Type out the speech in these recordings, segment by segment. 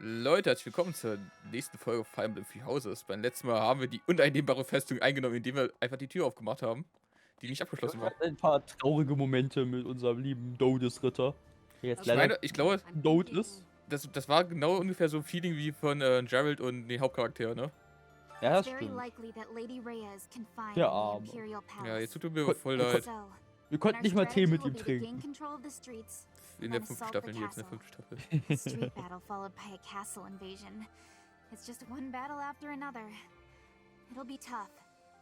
Leute, herzlich willkommen zur nächsten Folge von Emblem für Houses. Beim letzten Mal haben wir die uneinnehmbare Festung eingenommen, indem wir einfach die Tür aufgemacht haben, die nicht abgeschlossen war. Ein paar traurige Momente mit unserem lieben Dodesritter. Der jetzt leider Ich glaube, tot ist. das war genau ungefähr so ein Feeling wie von Gerald und den Hauptcharakter, ne? Ja, das stimmt. Der Arme. Ja, jetzt tut mir voll leid. Wir konnten nicht mal Tee mit ihm trinken. In der 5. Staffel, jetzt in der 5. Staffel. Street battle followed by a castle invasion. It's just one battle after another. It'll be tough,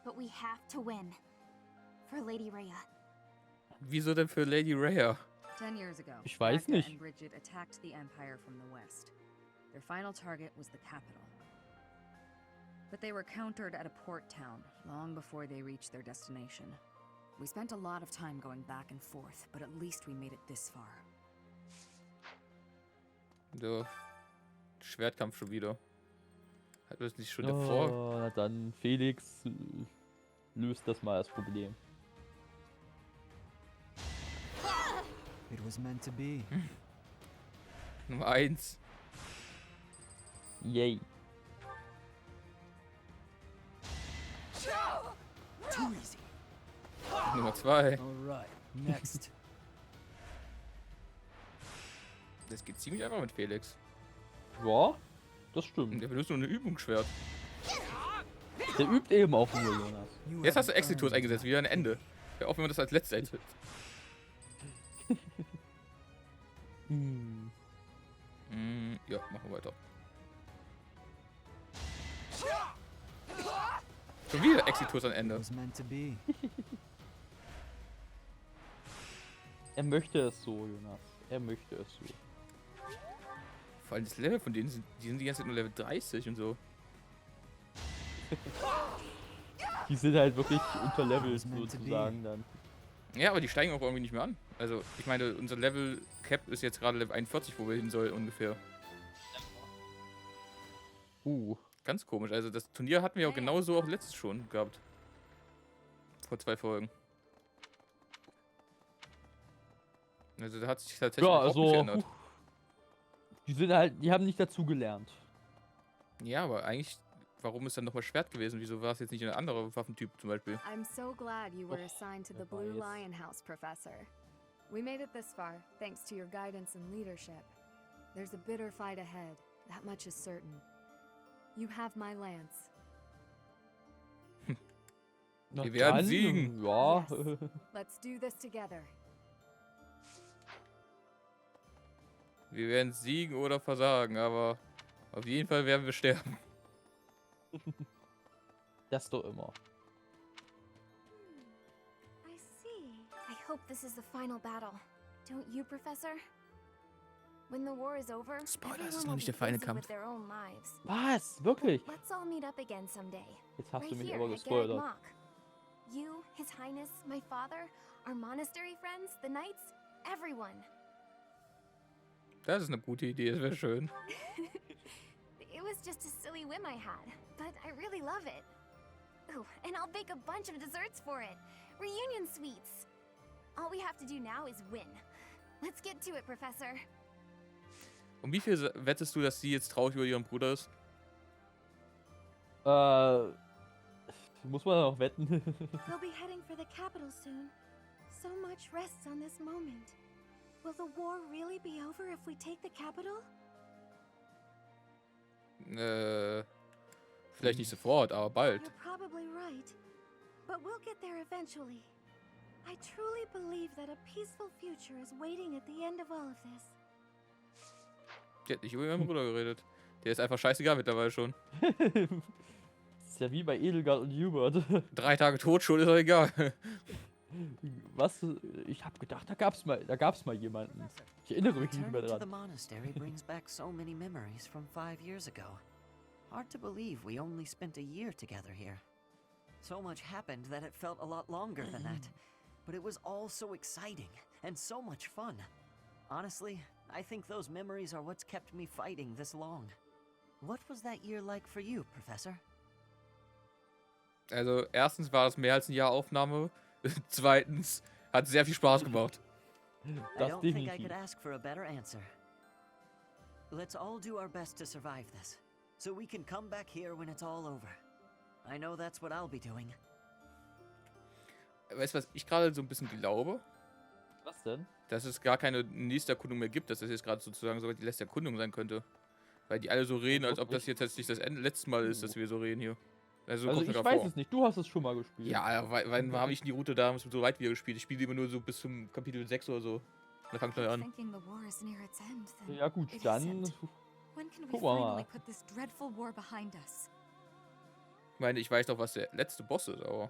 but we have to win. For Lady Rhea. Wieso denn für Lady Rhea? 10 years ago, Ich weiß nicht. and Bridget attacked the Empire from the west. Their final target was the capital. But they were countered at a port town long before they reached their destination. We spent a lot of time going back and forth, but at least we made it this far. So, Schwertkampf schon wieder. Hat das nicht schon davor? Oh, na dann, Felix, löst das mal das Problem. It was meant to be. Nummer 1. Yay. Too easy. Nummer 2. Alright, next. Das geht ziemlich einfach mit Felix. Ja, das Und stimmt. der benutzt nur eine Übungsschwert. Der übt eben auch nur, Jonas. You Jetzt hast du haven't Exitus earned eingesetzt, wieder ein Ende. Hör auf, wenn man das als letztes einsetzt. Ja, machen wir weiter. Schon wieder Exitus am It Ende. was meant to be. Er möchte es so, Jonas. Er möchte es so. Vor allem das Level von denen die sind die ganze Zeit nur Level 30 und so. Die sind halt wirklich unterlevelt sozusagen dann. Ja, aber die steigen auch irgendwie nicht mehr an. Also, ich meine, unser Level Cap ist jetzt gerade Level 41, wo wir hin sollen ungefähr. Ganz komisch. Also, das Turnier hatten wir auch genauso auch letztes schon gehabt. Vor 2 Folgen. Also, da hat sich tatsächlich Ja, auch also, nicht geändert. die sind halt, die haben nicht dazu gelernt. Ja, aber eigentlich, warum ist dann nochmal Schwert gewesen? Wieso war es jetzt nicht ein anderer Waffentyp zum Beispiel? I'm so glad you were Oh, assigned to the wer Blue weiß. Lion House, Professor. We made it this far, thanks to your guidance and leadership. There's a bitter fight ahead, that much is certain. You have my lance. Na Wir werden dann, siegen. Ja. Yes. Let's do this together. Wir werden siegen oder versagen, aber auf jeden Fall werden wir sterben. Das doch immer. I see. I hope this is the final battle. Don't you, Professor? When the war is over, Spoiler, es ist everyone noch will nicht be der feine busy Kampf. with their own lives. Was? Wirklich? Let's all meet up again someday. Jetzt hast du Right mich here aber at Garrett gespoilert. Mock. You, His Highness, my father, our monastery friends, the knights, everyone. Das ist eine gute Idee, das wäre schön. It was just a silly whim I had, but I really love it. Ooh, and I'll bake a bunch of desserts for it. Reunion sweets. All we have to do now is win. Let's get to it, Professor. Um wie viel wettest du, dass sie jetzt traurig über ihren Bruder ist? Muss man noch wetten? We'll be heading for the capital soon. So much rests on this moment. Will the war really be over if we take the capital? Vielleicht nicht sofort, aber bald. You're probably right. But we'll get there eventually. I truly believe that a peaceful future is waiting at the end of all of this. Die hat nicht über ihren Bruder geredet. Der ist einfach scheißegal mittlerweile schon. Das ist ja wie bei Edelgard und Hubert. 3 Tage tot, schon ist doch egal. Was? Ich hab gedacht, da gab's mal jemanden. Ich erinnere mich nicht mehr Returning to the dran. monastery brings back so many memories from 5 years ago. Hard to believe we only spent a year together here. So much happened that it felt a lot longer than that. But it was all so exciting and so much fun. Honestly, I think those memories are what's kept me fighting this long. What was that year like for you, Professor? Also, erstens war es mehr als ein Jahr Aufnahme. Zweitens hat sehr viel Spaß gemacht. I Das don't think I definitiv. could ask for a better answer. Let's all do our best to survive this, so we can come back here when it's all over. I know that's what I'll be doing. Weißt du, was ich gerade so ein bisschen glaube? Was denn? Dass es gar keine nächste Erkundung mehr gibt, dass das jetzt gerade sozusagen sogar die letzte Erkundung sein könnte. Weil die alle so reden, als ob das jetzt nicht das letzte Mal ist, dass wir so reden hier. Also kommt mir ich grad weiß vor. es nicht, du hast es schon mal gespielt. Ja, wann habe ich die Route damals so weit wieder gespielt? Ich spiele immer nur so bis zum Kapitel 6 oder so. Dann fangt neu an. Thinking the war is near its end, then Ja gut, it dann isn't. When can we gucken wir finally mal. put this dreadful war behind us? Ich meine, ich weiß noch, was der letzte Boss ist, aber...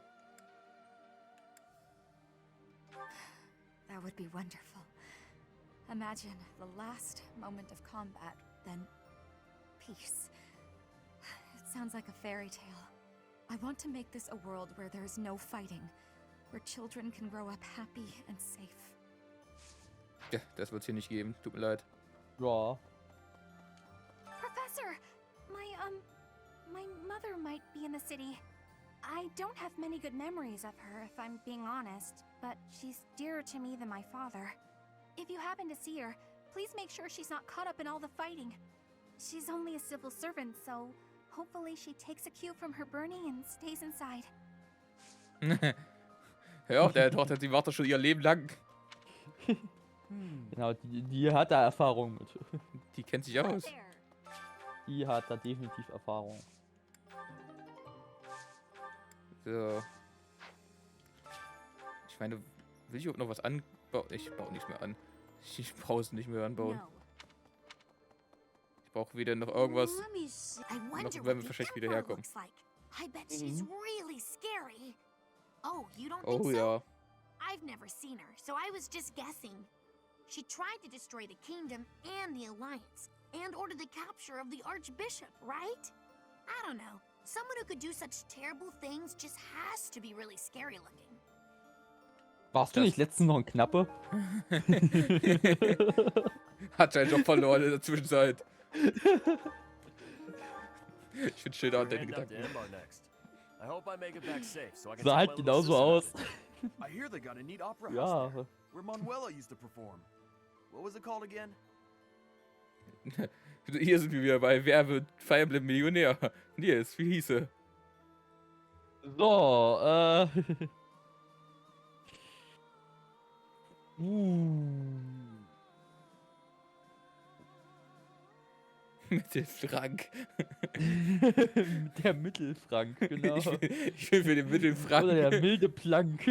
That would be wonderful. Imagine the last moment of combat, then peace. It sounds like a fairy tale. I want to make this a world where there is no fighting, where children can grow up happy and safe. Ja, das wird es hier nicht geben. Tut mir leid. Ja. Professor, my mother might be in the city. I don't have many good memories of her, if I'm being honest, but she's dearer to me than my father. If you happen to see her, please make sure she's not caught up in all the fighting. She's only a civil servant, so hopefully she takes a cue from her Bernie and stays inside. Hör auf, der Tochter, die macht das schon ihr Leben lang. Genau, die hat da Erfahrung mit. Die kennt sich aus. There. Die hat da definitiv Erfahrung. So. Ich meine, will ich überhaupt noch was anbauen? Ich baue nichts mehr an. Ich brauche es nicht mehr anbauen. No. Ich brauche wieder noch irgendwas. Let me see. I wonder wenn wir what the wahrscheinlich wieder Emperor herkommen. looks like. I bet she's really scary. Oh, you don't think Oh so? ja. I've never seen her, so I was just guessing. She tried to destroy the kingdom and the alliance, and order the capture of the archbishop, right? I don't know. Someone who could do such terrible things just has to be really scary looking. Warst du nicht letztens noch ein Knappe? Hat seinen Job verloren in der Zwischenzeit. Ich finde Schilder und den Gedanken. Sah halt genauso aus. I hear they got a neat opera house Ja. there, where Manuela used to perform. What was it called again? Hier sind wir wieder bei Wer wird Fire Emblem Millionär? Nils, wie hieß er? So, Mittelfrank. Der Mittelfrank, genau. Ich will für den Mittelfrank. Oder der milde Plank.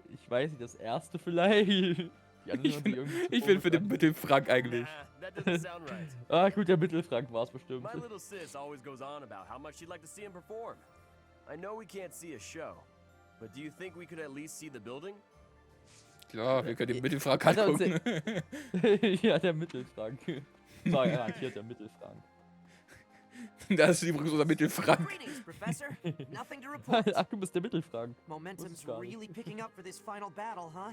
Ich weiß nicht, das erste vielleicht. Die anderen, die irgendwie Ich bin für den Mittelfrank eigentlich. Nah, that doesn't sound right. Ah, gut, der Mittelfrank war es bestimmt. My little sis always goes on about how much she'd like to see him perform. I know we can't see a show, but do you think we could at least see the building? Klar, wir können den Mittelfrank Hat er uns angucken. Ja, der Mittelfrank. War garantiert der Mittelfrank. Das ist übrigens unser Mittelfrank. Greetings, Professor. Nothing to report. Ach, du bist der Mittelfrank. Momentum's gar nicht. really picking up for this final battle, huh?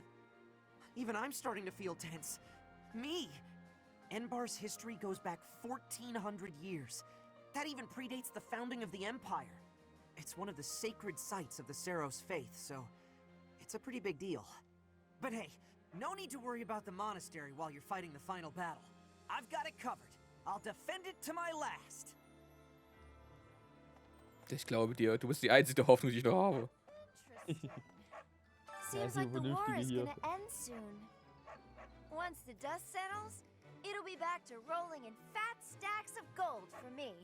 Even I'm starting to feel tense. Me! Enbar's history goes back 1,400 years. That even predates the founding of the Empire. It's one of the sacred sites of the Seros faith, so it's a pretty big deal. But hey, no need to worry about the monastery while you're fighting the final battle. I've got it covered. I'll defend it to my last. Ich glaube dir, du bist die einzige Hoffnung, die ich noch habe. Seems so like the war vernünftige is hier. gonna end soon. Once the dust settles, it'll be back to rolling in fat stacks of gold for me.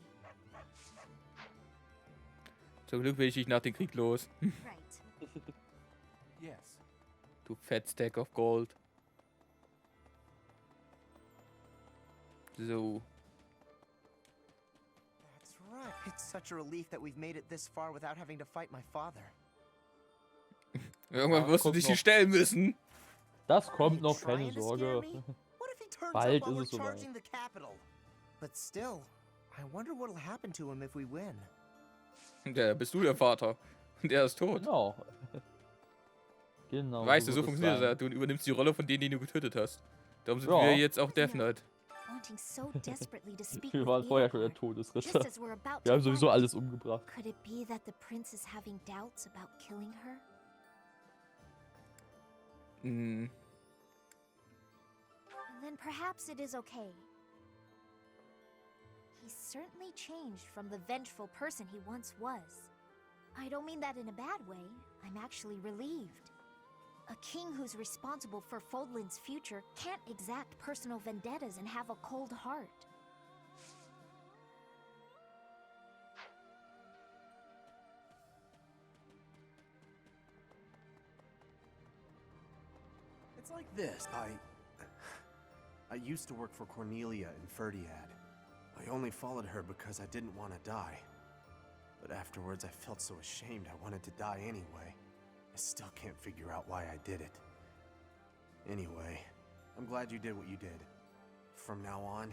Zum Glück will ich nicht nach dem Krieg los. Right. Yes. Du Fat Stack of Gold. So. That's right. It's such a relief that we've made it this far without having to fight my father. Irgendwann wirst du kommt dich noch. hier stellen müssen. Das kommt noch, Trying keine to scare Sorge. me? What if he turns Bald up while ist we're es soweit. charging the capital? But still, I wonder what'll happen to him if we win. Ja, bist du der Vater. Und er ist tot. Genau. Genau. Weißt du, so wird es funktioniert sein. das. Du übernimmst die Rolle von denen, die du getötet hast. Darum sind Ja. wir jetzt auch Death Knight. Wanting so desperately to speak Wir with waren vorher schon der Edelgard, just Todesritter. as we're about Wir haben to sowieso fight. alles umgebracht. Could it be that the prince is having doubts about killing her? Hm. then perhaps it is okay. He's certainly changed from the vengeful person he once was. I don't mean that in a bad way. I'm actually relieved. A king who's responsible for Fodlan's future can't exact personal vendettas and have a cold heart. It's like this. I used to work for Cornelia in Ferdiad. I only followed her because I didn't want to die. But afterwards I felt so ashamed I wanted to die anyway. I still can't figure out why I did it. Anyway, I'm glad you did what you did. From now on,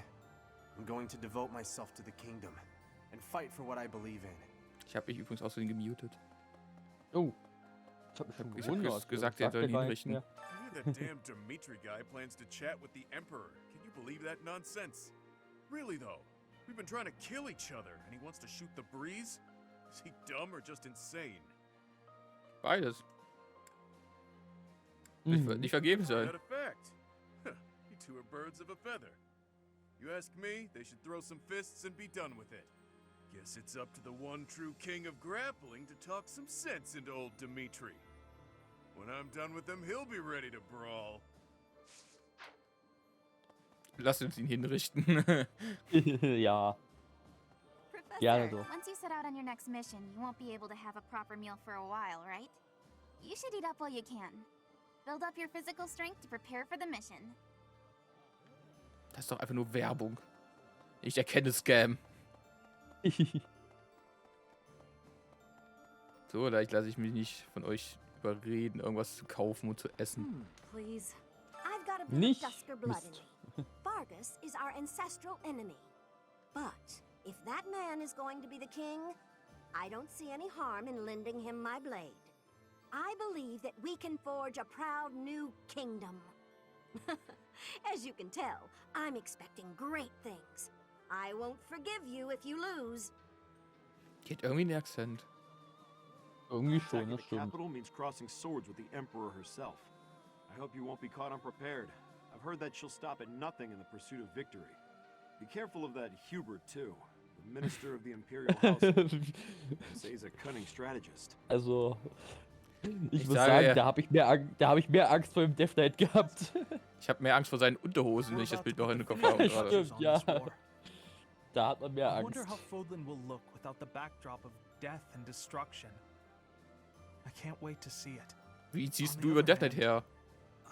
I'm going to devote myself to the kingdom and fight for what I believe in. Ich habe mich übrigens außerdem gemutet. Oh. Ich hab mich schon Ich gewundert. hab gesagt, er soll ihn Sagt gar hinrichten. nichts I hear that damn Dimitri guy plans to chat with the Emperor. Can you believe that nonsense? Really though, we've been trying to kill each other, and he wants to shoot the breeze? Is he dumb or just insane? Beides. mehr. Wird nicht vergeben sein. That effect. Huh, you two are birds of a feather. You ask me, they should throw some fists and be done with it. Guess it's up to the one true king of grappling to talk some sense into old Dimitri. When I'm done with him, he'll be ready to brawl. Lass uns ihn hinrichten. Ja. Professor, Gerne doch. Once you set out on your next mission, you won't be able to have a proper meal for a while, right? You should eat up while you can. Build up your physical strength to prepare for the mission. Das ist doch einfach nur Werbung. Ich erkenne Scam. So, vielleicht lasse ich mich nicht von euch überreden, irgendwas zu kaufen und zu essen. Please. I've got a bit Nicht. of Dusker blood in Mist. me. Vargas is our ancestral enemy. But if that man is going to be the king, I don't see any harm in lending him my blade. I believe that we can forge a proud new kingdom. As you can tell, I'm expecting great things. I won't forgive you if you lose. Geht irgendwie einen Akzent. Irgendwie schon, Attacking das the stimmt. capital means crossing swords with the Emperor herself. I hope you won't be caught unprepared. I've heard that she'll stop at nothing in the pursuit of victory. Be careful of that Hubert, too. The minister of the Imperial House. They say he's a cunning strategist. Also, ich muss sage, sagen, ja. da habe ich mehr Angst vor dem Death Knight gehabt. Ich habe mehr Angst vor seinen Unterhosen, wenn ich das Bild noch in den Kopf habe gerade. Stimmt, ja. Da hat man mehr I Angst. wonder how Fodlan will look without the backdrop of death and destruction. I can't wait to see it. Wie On ziehst the du über other Death Knight hand, her?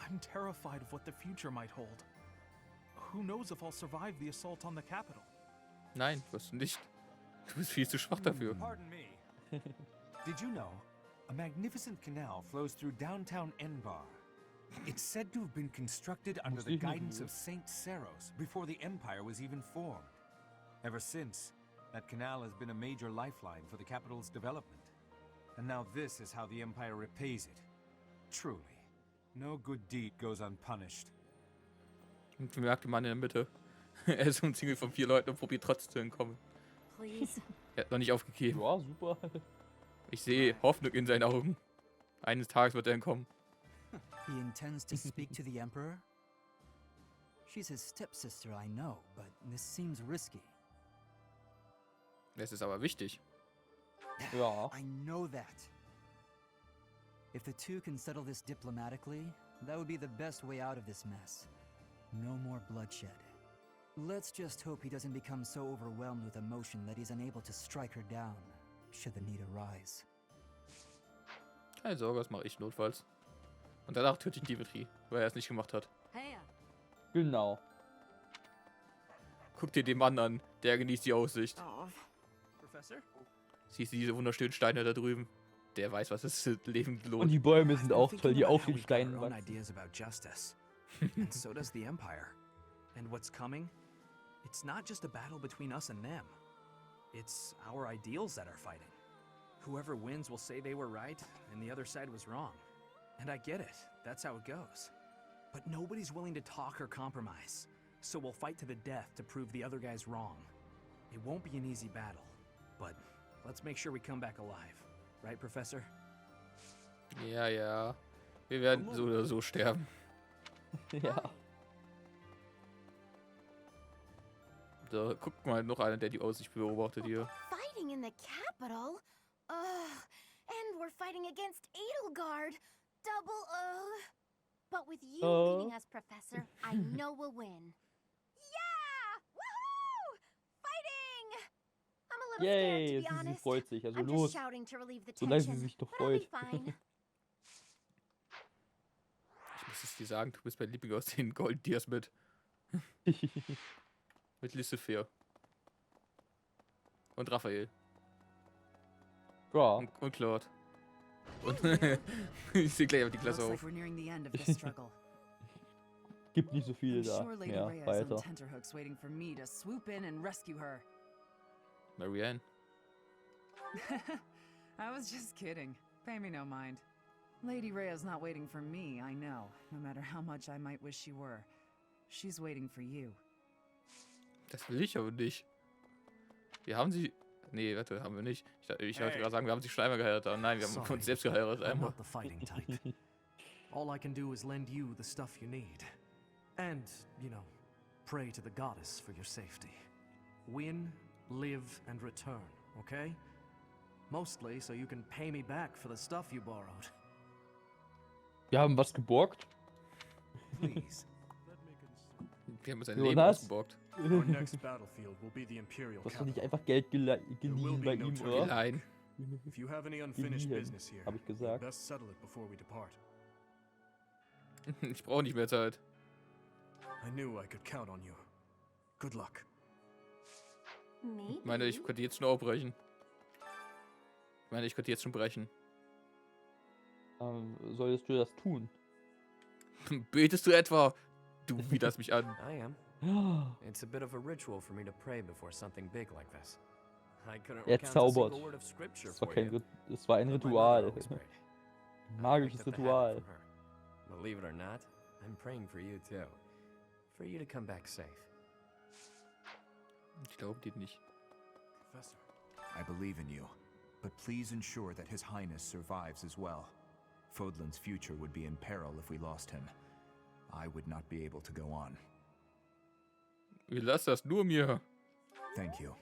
I'm terrified of what the future might hold. Who knows if I'll survive the assault on the capital? Nein, wirst du nicht. Du bist viel zu schwach dafür. Pardon me. Did you know a magnificent canal flows through downtown Enbar? It's said to have been constructed under the guidance of Saint Seros before the Empire was even formed. Ever since, that canal has been a major lifeline for the capital's development. And now this is how the Empire repays it. Truly, no good deed goes unpunished. Und bemerkte Mann in der Mitte. Er ist umzingelt von 4 Leuten und probiert trotzdem zu entkommen. Please. Er hat noch nicht aufgegeben. Ja, super. Ich sehe Hoffnung in seinen Augen. Eines Tages wird er entkommen. He intends to speak to the Emperor? She's his stepsister, I know, but this seems risky. Das ist aber wichtig. Ja. I know that. If the two can settle this diplomatically, that would be the best way out of this mess. No more bloodshed. Let's just hope he doesn't become so overwhelmed with emotion that he's unable to strike her down, should the need arise. Keine Sorge, das mache ich notfalls. Und danach töte ich Dimitri, weil er es nicht gemacht hat. Hey. Genau. Guck dir den Mann an, der genießt die Aussicht. Oh, Professor? Siehst du diese wunderschönen Steine da drüben? Der weiß, was das Leben Und lohnt. die Bäume sind auch toll, die Thinking auf about how den we've got Steinen our own wachsen. ideas about justice. And so does the Empire. And what's coming? It's not just a battle between us and them. It's our ideals that are fighting. Whoever wins will say they were right, and the other side was wrong. And I get it. That's how it goes. But nobody's willing to talk or compromise. So we'll fight to the death to prove the other guy's wrong. It won't be an easy battle. But let's make sure we come back alive. Right, Professor? Ja, ja. Wir werden so oder so sterben. Ja. Da guckt mal noch einer, der die Aussicht beobachtet hier. Fighting in the capital? Ugh. And we're fighting against Edelgard. Double ugh. But with you leading us, Professor, I know we'll win. Yeah! Woohoo! Fighting! I'm a little Yay, scared, to be sie honest. freut sich. Also I'm los, just shouting to relieve the solange sie tension. sich doch But I'll be freut. fine. Ich muss es dir sagen, du bist mein Liebling aus den Gold-Dias mit. Mit Lucifer. Und Raphael. Ja. Und Claude. Und ich sehe gleich auf die Klasse Looks like auf. we're nearing the end of this struggle. Gibt nicht so viele I'm da. sure Lady Ja, Rhea is weiter. on tenterhooks waiting for me to swoop in and rescue her. Marianne. I was just kidding. Pay me no mind. Lady Rhea's not waiting for me, I know. No matter how much I might wish she were. She's waiting for you. Das will ich aber nicht. Wir haben sie... Nee, warte, haben wir nicht. Ich wollte gerade sagen, wir haben sie schon einmal geheiratet. Aber nein, wir haben uns selbst geheiratet I'm einmal. not the fighting type. All I can do is lend you the stuff you need. And, you know, pray to the goddess for your safety. Win, live, and return, okay? Mostly so you can pay me back for the stuff you borrowed. Wir haben was geborgt. Please. Wir haben sein Leben Jonas? ausgeborgt. Our next battlefield will be the Imperial Du hast doch nicht capital. einfach Geld There will geliehen be bei no ihm, turning oder? Nein. If you have any unfinished Geliehen, business here, hab ich we'll gesagt. best settle it before we depart. Ich brauche nicht mehr Zeit. I knew I could count on you. Good luck. Maybe. Ich meine, ich könnte jetzt schon aufbrechen. Ich meine, ich könnte jetzt schon brechen. Solltest du das tun? Betest du etwa? Du widerst mich an. I am. It's a bit of a ritual for me to pray before something big like this. I couldn't Er recount a zaubert. single word of scripture Es war for kein you. Es war ein but my Ritual. mother always prayed. I Magisches picked up the habit Ritual. from her. Believe it or not, I'm praying for you too. For you to come back safe. Ich glaube dir nicht. Professor. I believe in you, but please ensure that His Highness survives as well. Fodlan's future would be in peril if we lost him. I would not be able to go on. Lass das nur mir. Thank you.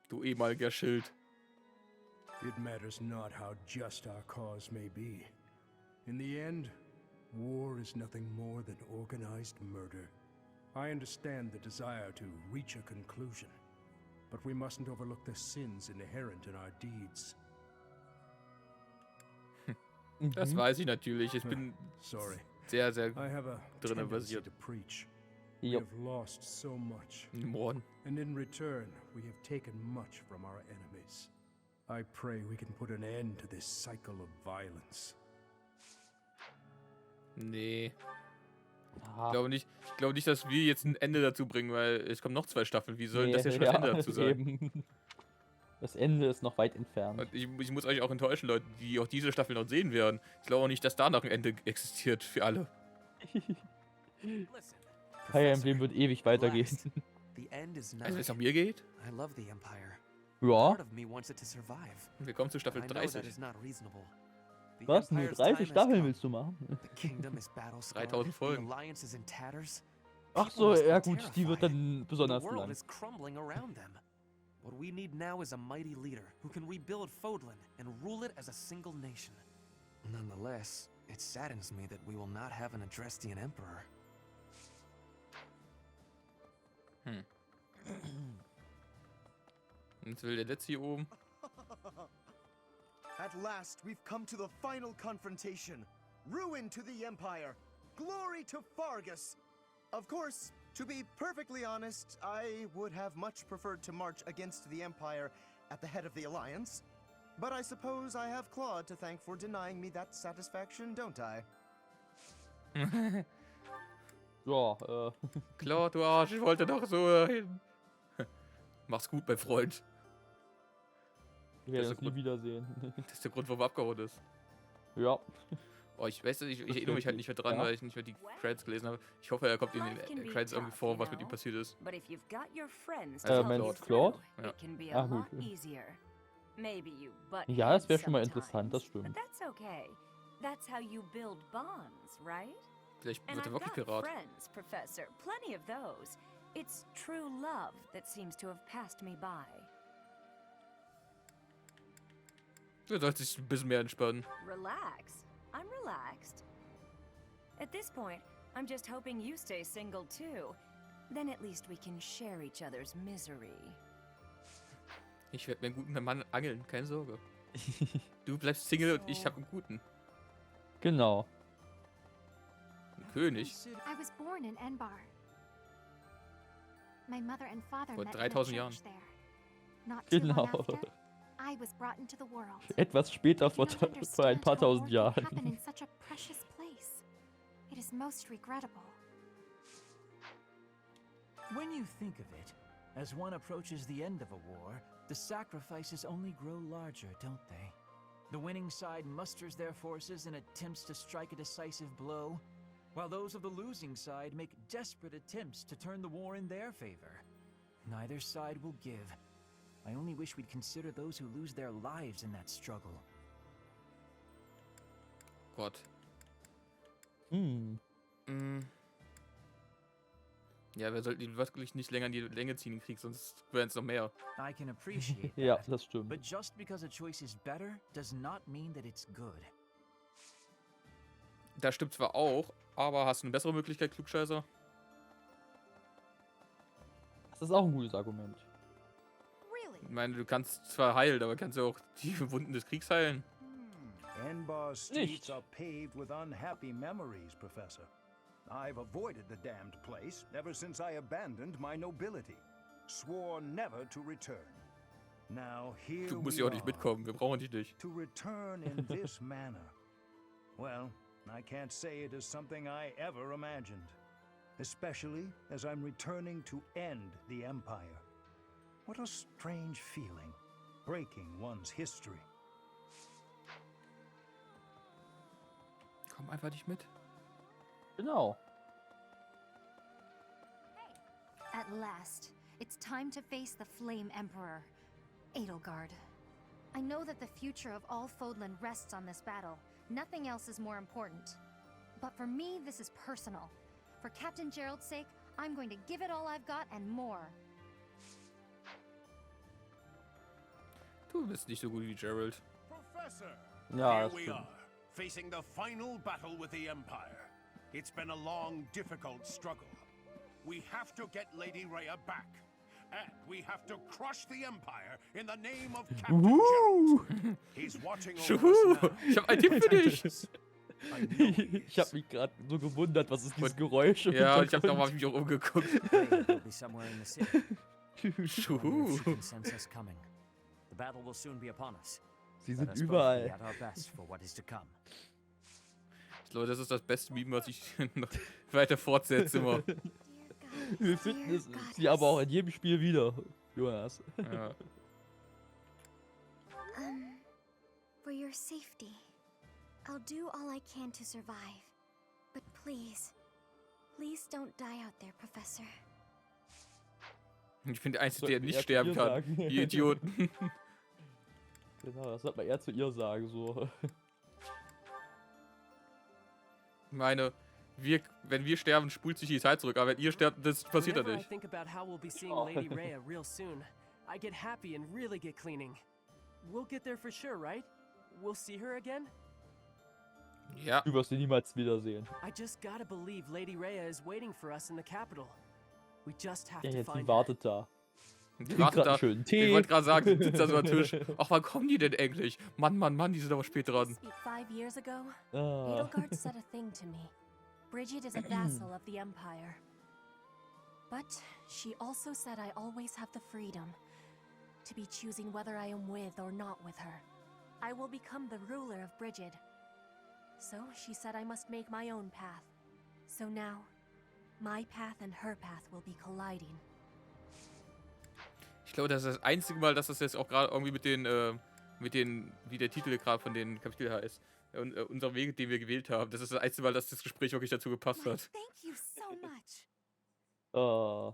Du ehemaliger Schild. It matters not how just our cause may be. In the end, war is nothing more than organized murder. I understand the desire to reach a conclusion, but we mustn't overlook the sins inherent in our deeds. Das weiß ich natürlich. Ich bin Sorry. sehr, sehr I have a drin tendency basiert. to preach. We Yep. have lost so much, Morden. and in return, we have taken much from our enemies. I pray we can put an end to this cycle of violence. Nee. Ah, Ich glaube nicht, dass wir jetzt ein Ende dazu bringen, weil es kommen noch 2 Staffeln. Wie soll nee, das jetzt schon das Ende dazu sein? eben. Das Ende ist noch weit entfernt. Und ich muss euch auch enttäuschen, Leute, die auch diese Staffel noch sehen werden. Ich glaube auch nicht, dass da noch ein Ende existiert für alle. Fire Emblem wird ewig weitergehen. The end is Also wenn es nigh. nach mir geht, I love the Empire. Ja. Part of me wants it to survive. willkommen zu Staffel I know that 30. is not reasonable. The Was? Nur Empire's 30 time has Staffeln come. willst du machen? The kingdom is battle-scarred. 3000 The Folgen. alliance is in tatters. Ach People so, must be ja gut, die wird terrified. dann The besonders world lang. is crumbling around them. What we need now is a mighty leader who can rebuild Fodlan and rule it as a single nation. Nonetheless, it saddens me that we will not have an Adrestian emperor. Jetzt will der Letzte hier oben. At last, we've come to the final confrontation. Ruin to the Empire. Glory to Fargus. Of course, to be perfectly honest, I would have much preferred to march against the Empire at the head of the Alliance. But I suppose I have Claude to thank for denying me that satisfaction, don't I? Ja, Claude, du Arsch, ich wollte doch so hin. Mach's gut, mein Freund. wir werden uns nie wiedersehen. Das ist der Grund, warum er abgehauen ist. Ja. Oh, ich weiß nicht, ich erinnere mich halt nicht mehr dran, Ja. weil ich nicht mehr die Credits gelesen habe. Ich hoffe, er kommt in den Credits irgendwie vor, was mit ihm passiert ist. But if you've got your friends to Also help you meinst du through, Claude? Ja. it can be Ah, a lot gut. easier. Maybe you butt Ja, das wäre heads schon mal sometimes, interessant, das but stimmt. that's okay. That's how you build bonds, right? Vielleicht And wird er I've wirklich got Pirat. friends, Professor. Plenty of those. It's true love that seems to have passed me by. Du sollst dich ein bisschen mehr entspannen. Relax. I'm relaxed. At this point, I'm just hoping you stay single too. Then at least we can share each other's misery. Ich werde mir einen guten Mann angeln, keine Sorge. Du bleibst Single und ich habe einen guten. Genau. Ein König. I was born in Enbar. My mother and father Vor met in a 3000 Jahren. church there. Not too long Genau. after, I was brought into the world. Etwas später, I vor, cannot vor ein understand paar how tausend war could Jahren. happen in such a precious place. It is most regrettable. When you think of it, as one approaches the end of a war, the sacrifices only grow larger, don't they? The winning side musters their forces and attempts to strike a decisive blow, while those of the losing side make desperate attempts to turn the war in their favor. Neither side will give. I only wish we'd consider those who lose their lives in that struggle. Gott. Hm. Ja, wir sollten ihn wirklich nicht länger in die Länge ziehen, den Krieg, sonst werden es noch mehr. I can appreciate Ja, that, das stimmt. but just because a choice is better does not mean that it's good. Das stimmt zwar auch, aber hast du eine bessere Möglichkeit, Klugscheißer? Das ist auch ein gutes Argument. Ich meine, du kannst zwar heilen, aber kannst du auch die Wunden des Kriegs heilen? Enbar's streets are paved with unhappy memories, Professor. I've avoided the damned place ever since I abandoned my nobility. Swore never to return. Now here Du musst we ja auch nicht are, mitkommen, wir brauchen dich nicht. to return in this manner. Well, I can't say it is something I ever imagined. Especially as I'm returning to end the Empire. What a strange feeling, breaking one's history. Komm einfach nicht mit. Genau. At last, it's time to face the Flame Emperor, Edelgard. I know that the future of all Fodlan rests on this battle. Nothing else is more important. But for me, this is personal. For Captain Gerald's sake, I'm going to give it all I've got and more. Du bist nicht so gut wie Gerald. Professor, Ja, here das we stimmt. are, facing the final battle with the Empire. It's been a long, difficult struggle. We have to get Lady Rhea back. And we have to crush the Empire in the name of Captain Gerald. He's watching over us now. Ich hab einen Tipp für dich. Ich hab mich gerade so gewundert, was ist dieses Geräusch? im Ja, ich hab Hintergrund? da mich auch umgeguckt. Will be somewhere in the city. Schuhu. Wonder if she can sense us coming. The battle will soon be upon us. Sie Let sind us both überall. be at our best for what is to come. Ich glaube, das ist das beste Meme, was ich noch weiter fortsetze immer. Wir finden sie aber auch in jedem Spiel wieder, Jonas. Ja. For your safety, I'll do all I can to survive. But please don't die out there, Professor. Ich bin der Einzige, der Sollten wir nicht eher zu sterben ihr kann. sagen. Die Idioten. Genau, das sollte man eher zu ihr sagen, so. Ich meine, wenn wir sterben, spult sich die Zeit zurück, aber wenn ihr sterbt, das passiert ja Whenever I nicht. think about how we'll be seeing Oh. Lady Rhea real soon, I get happy and really get cleaning. We'll get there for sure, right? We'll see her again? Ja. Du wirst sie niemals wiedersehen. I just gotta believe Lady Rhea is waiting for us in the capital. We just have Ja, to jetzt, find die wartet da. Die Trinkt wartet grad da. einen schönen Ich Tee. wollte gerade sagen, die sitzt da so am Tisch. Ach, wann kommen die denn endlich? Mann, die sind aber spät dran. 5 years ago, Ah. Edelgard said a thing to me. Bridget is a vassal of the Empire. But she also said I always have the freedom to be choosing whether I am with or not with her. I will become the ruler of Bridget. So she said I must make my own path. So now, my path and her path will be colliding. Ich glaube, das ist das einzige Mal, dass das jetzt auch gerade irgendwie mit den, wie der Titel gerade von den Kapitel heißt, unser Weg, den wir gewählt haben. Das ist das einzige Mal, dass das Gespräch wirklich dazu gepasst hat. Thank you so much. Ah.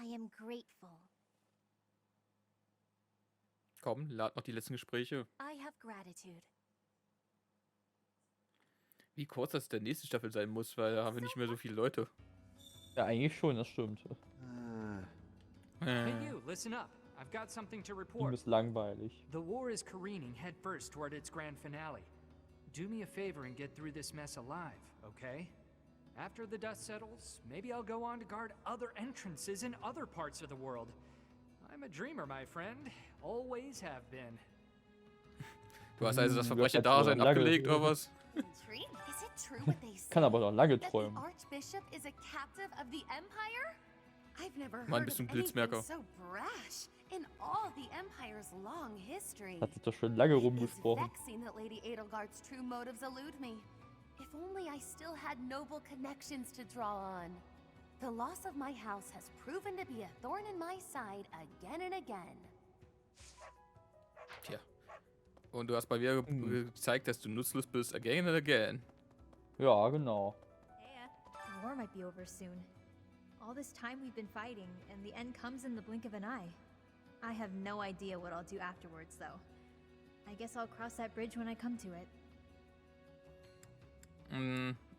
I am grateful. Komm, lad noch die letzten Gespräche. I have gratitude. Wie kurz das der nächste Staffel sein muss, weil da haben wir nicht mehr so viele Leute. Ja, eigentlich schon, das stimmt. Hey you, listen up. I've got something to Ihm report. ist langweilig. The war is careening headfirst toward its grand finale. Do me a favor and get through this mess alive, okay? After the dust settles, maybe I'll go on to guard other entrances in other parts of the world. I'm a dreamer, my friend. Always have been. Du hast also das Verbrecher-Dasein abgelegt, oder was? Intrigued? Is it true what they say? Kann aber noch lange That the träumen. Archbishop is a captive of the Empire? I've never Mann, heard bist du of ein Blitzmerker. anything so brash in all the Empire's long history. Hat sich doch schon lange It's rumgesprochen. vexing that Lady Edelgard's true motives elude me. If only I still had noble connections to draw on. The loss of my house has proven to be a thorn in my side again and again. Tja. Und du hast bei mir gezeigt, dass du nutzlos bist, again and again. Ja, genau. The war might be over soon. All this time we've been fighting, and the end comes in the blink of an eye. I have no idea what I'll do afterwards, though. I guess I'll cross that bridge when I come to it.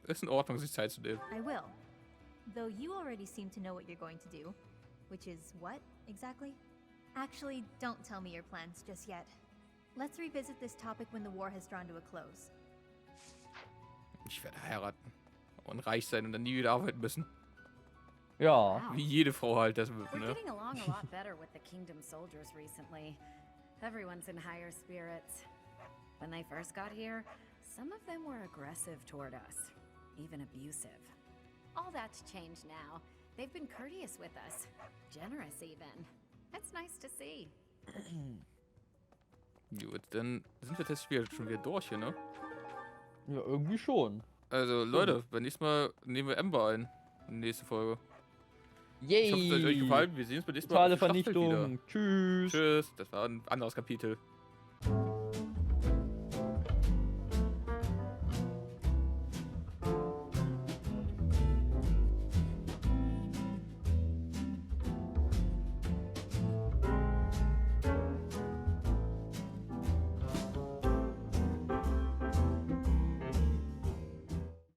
Ist in Ordnung, sich Zeit zu nehmen. I will. Though you already seem to know what you're going to do. Which is what, exactly? Actually, don't tell me your plans just yet. Let's revisit this topic when the war has drawn to a close. Ich werde heiraten. Und reich sein und dann nie wieder arbeiten müssen. Ja. Wie jede Frau halt das wird, We're ne? getting along a lot better with the Kingdom soldiers recently. Everyone's in higher spirits. When they first got here, some of them were aggressive toward us, even abusive. All that's changed now. They've been courteous with us, generous even. It's nice to see. Gut, dann sind wir tatsächlich schon wieder durch hier, ne? Ja, irgendwie schon. Also, Leute, beim nächsten Mal nehmen wir Ember ein. Nächste Folge. Yay! Ich hoffe, es hat euch gefallen. Wir sehen uns beim nächsten Mal. Totale auf der Staffel Vernichtung. wieder. Tschüss. Tschüss. Das war ein anderes Kapitel.